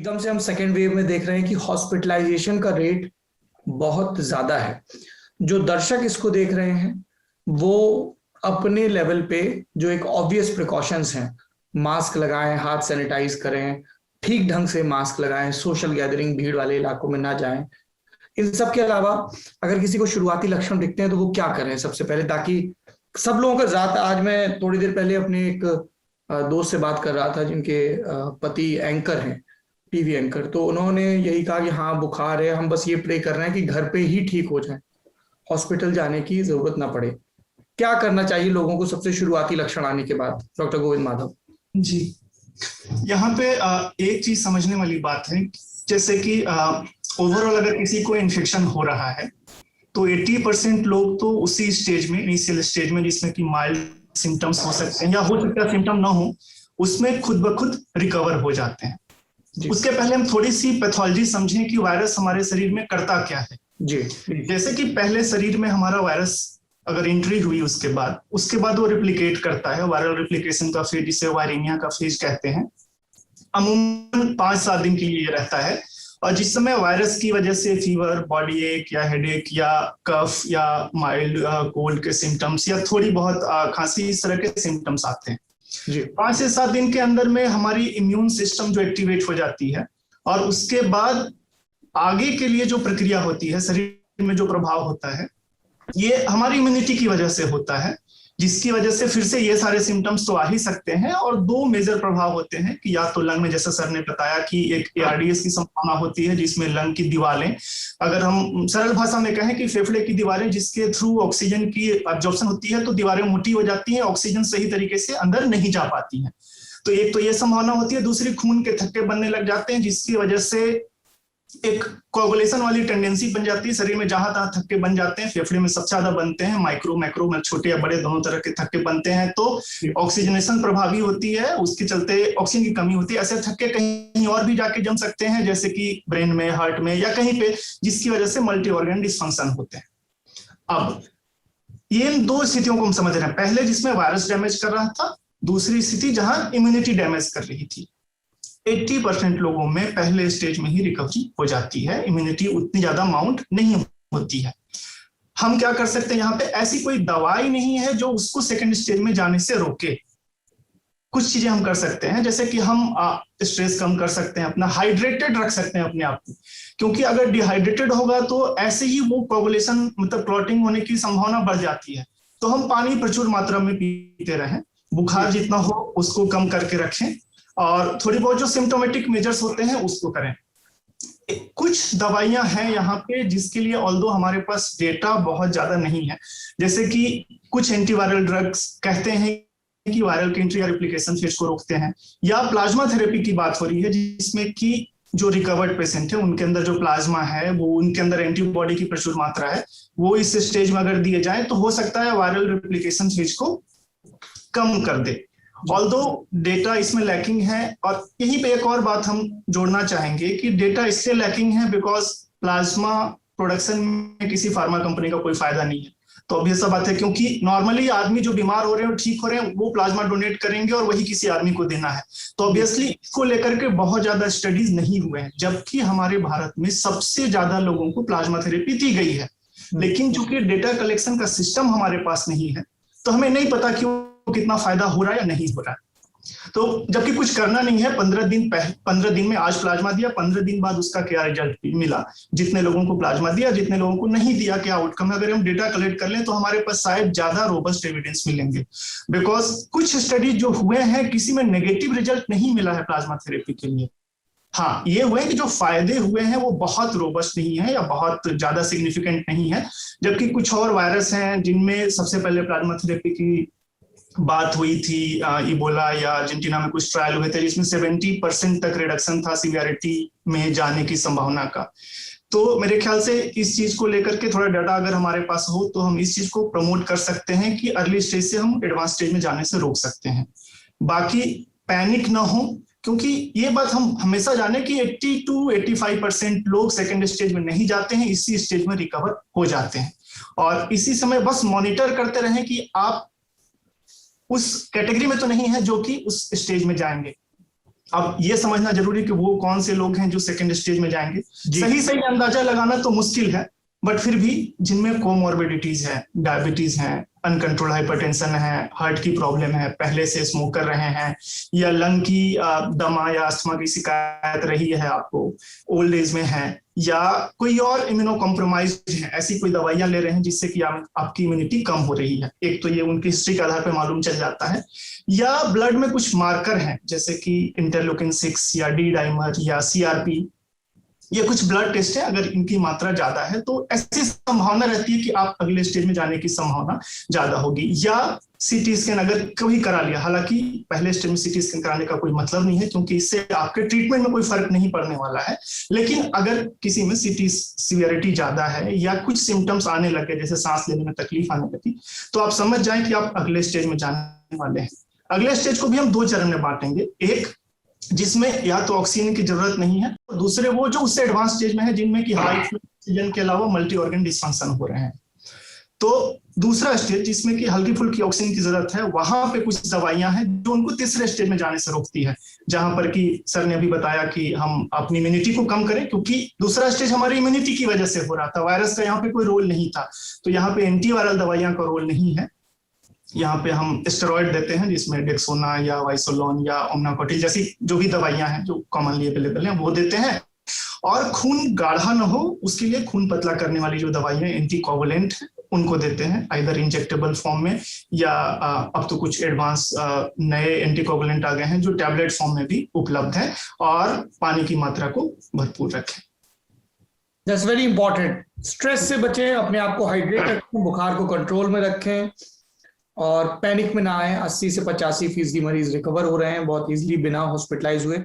एकदम से हम सेकेंड वेव में देख रहे हैं कि हॉस्पिटलाइजेशन का रेट बहुत ज्यादा है। जो दर्शक इसको देख रहे हैं वो अपने लेवल पे जो एक ऑब्वियस प्रिकॉशंस हैं, मास्क लगाएं, हाथ सैनिटाइज करें, ठीक ढंग से मास्क लगाएं, सोशल गैदरिंग भीड़ वाले इलाकों में ना जाएं। इन सब के अलावा अगर किसी को शुरुआती लक्षण दिखते हैं तो वो क्या करें सबसे पहले, ताकि सब लोगों का ज्यादा। आज मैं थोड़ी देर पहले अपने एक दोस्त से बात कर रहा था जिनके पति एंकर हैं, टीवी एंकर, तो उन्होंने यही कहा कि हाँ बुखार है, हम बस ये प्रे कर रहे हैं कि घर पे ही ठीक हो जाए, हॉस्पिटल जाने की जरूरत ना पड़े। क्या करना चाहिए लोगों को सबसे शुरुआती लक्षण आने के बाद, डॉक्टर गोविंद माधव जी? यहाँ पे एक चीज समझने वाली बात है, जैसे कि ओवरऑल अगर किसी को इन्फेक्शन हो रहा है तो 80% लोग तो उसी स्टेज में, इनिशियल स्टेज में, जिसमें कि माइल्ड सिम्टम्स हो सकते हैं या हो सकता है सिम्टम ना हो, उसमें खुद ब खुद रिकवर हो जाते हैं। उसके पहले हम थोड़ी सी पैथोलॉजी समझें कि वायरस हमारे शरीर में करता क्या है। जी, जैसे कि पहले शरीर में हमारा वायरस अगर एंट्री हुई उसके बाद वो रिप्लिकेट करता है। वायरल रिप्लिकेशन का फेज, जिसे वायरिनिया का फेज कहते हैं, अमूमन 5-7 दिन के लिए रहता है। और जिस समय वायरस की वजह से फीवर, बॉडी एक या हेडेक या कफ या माइल्ड कोल्ड के सिम्टम्स या थोड़ी बहुत खांसी, इस तरह के सिम्टम्स आते हैं, 5 से 7 दिन के अंदर में हमारी इम्यून सिस्टम जो एक्टिवेट हो जाती है, और उसके बाद आगे के लिए जो प्रक्रिया होती है, शरीर में जो प्रभाव होता है, ये हमारी इम्यूनिटी की वजह से होता है, जिसकी वजह से फिर से ये सारे सिम्टम्स तो आ ही सकते हैं। और 2 मेजर प्रभाव होते हैं कि या तो लंग में, जैसा सर ने बताया कि एक ARDS की संभावना होती है, जिसमें लंग की दीवारें, अगर हम सरल भाषा में कहें कि फेफड़े की दीवारें जिसके थ्रू ऑक्सीजन की एब्जॉर्प्शन होती है, तो दीवारें मोटी हो जाती हैं, ऑक्सीजन सही तरीके से अंदर नहीं जा पाती हैं। तो एक तो ये संभावना होती है। दूसरी, खून के थक्के बनने लग जाते हैं, जिसकी वजह से एक कोगुलेशन वाली टेंडेंसी बन जाती है। शरीर में जहां तहां थक्के बन जाते हैं, फेफड़े में सबसे ज्यादा बनते हैं, माइक्रो मैक्रो में छोटे या बड़े दोनों तरह के थक्के बनते हैं। तो ऑक्सीजनेशन प्रभावी होती है, उसके चलते ऑक्सीजन की कमी होती है। ऐसे थक्के कहीं और भी जाके जम सकते हैं, जैसे कि ब्रेन में, हार्ट में या कहीं पे, जिसकी वजह से मल्टी ऑर्गन डिसफंक्शन होते हैं। अब ये 2 स्थितियों को हम समझ रहे हैं, पहले जिसमें वायरस डैमेज कर रहा था, दूसरी स्थिति जहां इम्यूनिटी डैमेज कर रही थी। 80% लोगों में पहले स्टेज में ही रिकवरी हो जाती है, इम्यूनिटी उतनी ज्यादा माउंट नहीं होती है। हम क्या कर सकते हैं यहाँ पे? ऐसी कोई दवाई नहीं है जो उसको सेकंड स्टेज में जाने से रोके। कुछ चीजें हम कर सकते हैं, जैसे कि हम स्ट्रेस कम कर सकते हैं, अपना हाइड्रेटेड रख सकते हैं अपने आप को, क्योंकि अगर डिहाइड्रेटेड होगा तो ऐसे ही वो कोगुलेशन, मतलब क्लॉटिंग होने की संभावना बढ़ जाती है। तो हम पानी प्रचुर मात्रा में पीते रहें, बुखार जितना हो उसको कम करके रखें, और थोड़ी बहुत जो सिम्टोमेटिक मेजर्स होते हैं उसको करें। कुछ दवाइयां हैं यहाँ पे जिसके लिए ऑल्दो हमारे पास डेटा बहुत ज्यादा नहीं है, जैसे कि कुछ एंटीवायरल ड्रग्स कहते हैं कि वायरल की एंट्री या रिप्लिकेशन फेज को रोकते हैं, या प्लाज्मा थेरेपी की बात हो रही है, जिसमें कि जो रिकवर्ड पेशेंट है उनके अंदर जो प्लाज्मा है, वो उनके अंदर एंटीबॉडी की प्रचुर मात्रा है, वो इस स्टेज में अगर दिए जाए तो हो सकता है वायरल रिप्लिकेशन फेज को कम कर दे। ऑल्दो डेटा इसमें लैकिंग है। और यहीं पे एक और बात हम जोड़ना चाहेंगे कि डेटा इससे लैकिंग है बिकॉज प्लाज्मा प्रोडक्शन में किसी फार्मा कंपनी का कोई फायदा नहीं है। तो ऑब्वियस सा बात है, क्योंकि नॉर्मली आदमी जो बीमार हो रहे हैं और ठीक हो रहे हैं वो प्लाज्मा डोनेट करेंगे और वही किसी आदमी को देना है। तो ऑब्वियसली इसको लेकर के बहुत ज्यादा स्टडीज नहीं हुए हैं, जबकि हमारे भारत में सबसे ज्यादा लोगों को प्लाज्मा थेरेपी दी गई है। लेकिन चूंकि डेटा कलेक्शन का सिस्टम हमारे पास नहीं है, तो हमें नहीं पता कि कितना फायदा हो रहा है या नहीं हो रहा है। तो जबकि कुछ करना नहीं है, 15 दिन में आज प्लाज्मा दिया, 15 दिन बाद उसका क्या रिजल्ट मिला, जितने लोगों को प्लाज्मा दिया, जितने लोगों को नहीं दिया, क्या आउटकम है, अगर हम डेटा कलेक्ट कर लें तो हमारे पास शायद ज्यादा रोबस्ट एविडेंस मिलेंगे। बिकॉज कुछ स्टडीज जो हुए हैं, किसी में नेगेटिव रिजल्ट नहीं मिला है प्लाज्मा थेरेपी के लिए। हाँ, ये हुए कि जो फायदे हुए हैं वो बहुत रोबस्ट नहीं है या बहुत ज्यादा सिग्निफिकेंट नहीं है। जबकि कुछ और वायरस हैं जिनमें सबसे पहले प्लाज्मा थेरेपी की बात हुई थी, इबोला या अर्जेंटीना में कुछ ट्रायल हुए थे जिसमें 70% तक रिडक्शन था सीवियरिटी में जाने की संभावना का। तो मेरे ख्याल से इस चीज को लेकर के थोड़ा डाटा अगर हमारे पास हो तो हम इस चीज को प्रमोट कर सकते हैं कि अर्ली स्टेज से हम एडवांस स्टेज में जाने से रोक सकते हैं। बाकी पैनिक ना हो, क्योंकि ये बात हम हमेशा जाने कि 80 to 85% लोग सेकेंड स्टेज में नहीं जाते हैं, इसी स्टेज में रिकवर हो जाते हैं। और इसी समय बस मॉनिटर करते रहें कि आप उस कैटेगरी में तो नहीं है जो कि उस स्टेज में जाएंगे। अब ये समझना जरूरी कि वो कौन से लोग हैं जो सेकंड स्टेज में जाएंगे। जी। सही अंदाजा लगाना तो मुश्किल है, बट फिर भी जिनमें कोमॉर्बिडिटीज है, डायबिटीज है, अनकंट्रोल हाइपरटेंशन है, हार्ट की प्रॉब्लम है, पहले से स्मोकर रहे हैं, या लंग की दमा या अस्थमा की शिकायत रही है आपको, ओल्ड एज में है, या कोई और इम्यूनो कॉम्प्रोमाइज्ड है, ऐसी कोई दवाइयां ले रहे हैं जिससे कि आपकी इम्यूनिटी कम हो रही है, एक तो ये उनकी हिस्ट्री के आधार पर मालूम चल जाता है। या ब्लड में कुछ मार्कर हैं जैसे कि इंटरलोकिन 6 या डी डाइमर या सीआरपी, ये कुछ ब्लड टेस्ट है, अगर इनकी मात्रा ज्यादा है तो ऐसी संभावना रहती है कि आप अगले स्टेज में जाने की संभावना ज्यादा होगी। या सीटी स्कैन अगर कभी करा लिया, हालांकि पहले स्टेज में सीटी स्कैन कराने का कोई मतलब नहीं है क्योंकि इससे आपके ट्रीटमेंट में कोई फर्क नहीं पड़ने वाला है, लेकिन अगर किसी में सीटी सीवियरिटी ज्यादा है या कुछ सिम्टम्स आने लगे जैसे सांस लेने में तकलीफ आने लगी, तो आप समझ जाएं कि आप अगले स्टेज में जाने वाले हैं। अगले स्टेज को भी हम 2 चरण में बांटेंगे, एक जिसमें या तो ऑक्सीजन की जरूरत नहीं है, और दूसरे वो जो उससे एडवांस स्टेज में है जिनमें कि हाई फ्लो ऑक्सीजन के अलावा मल्टी ऑर्गन डिस्फंक्शन हो रहे हैं। तो दूसरा स्टेज जिसमें कि हल्की फुल्की ऑक्सीजन की जरूरत है, वहां पे कुछ दवाइयां हैं जो उनको तीसरे स्टेज में जाने से रोकती है, जहां पर कि सर ने अभी बताया कि हम अपनी इम्यूनिटी को कम करें, क्योंकि दूसरा स्टेज हमारी इम्यूनिटी की वजह से हो रहा था, वायरस का यहाँ पे कोई रोल नहीं था। तो यहाँ पे एंटीवायरल दवाइयां का रोल नहीं है, यहाँ पे हम स्टेरॉइड देते हैं जिसमें डेक्सोना या वाइसोलोन या ओमनाकोटिल जैसी जो भी दवाइयां हैं जो कॉमनली अवेलेबल हैं वो देते हैं। और खून गाढ़ा न हो उसके लिए खून पतला करने वाली जो दवाइयां एंटीकोगुलेंट हैं उनको देते हैं, आइदर इंजेक्टेबल फॉर्म में या अब तो कुछ एडवांस नए एंटीकोगुलेंट आ गए हैं जो टैबलेट फॉर्म में भी उपलब्ध है। और पानी की मात्रा को भरपूर रखें। That's very important. स्ट्रेस से बचें, अपने आप को हाइड्रेट रखें, बुखार को कंट्रोल में रखें और पैनिक में ना आए। 80 से 85% मरीज रिकवर हो रहे हैं बहुत इजीली बिना हॉस्पिटलाइज हुए।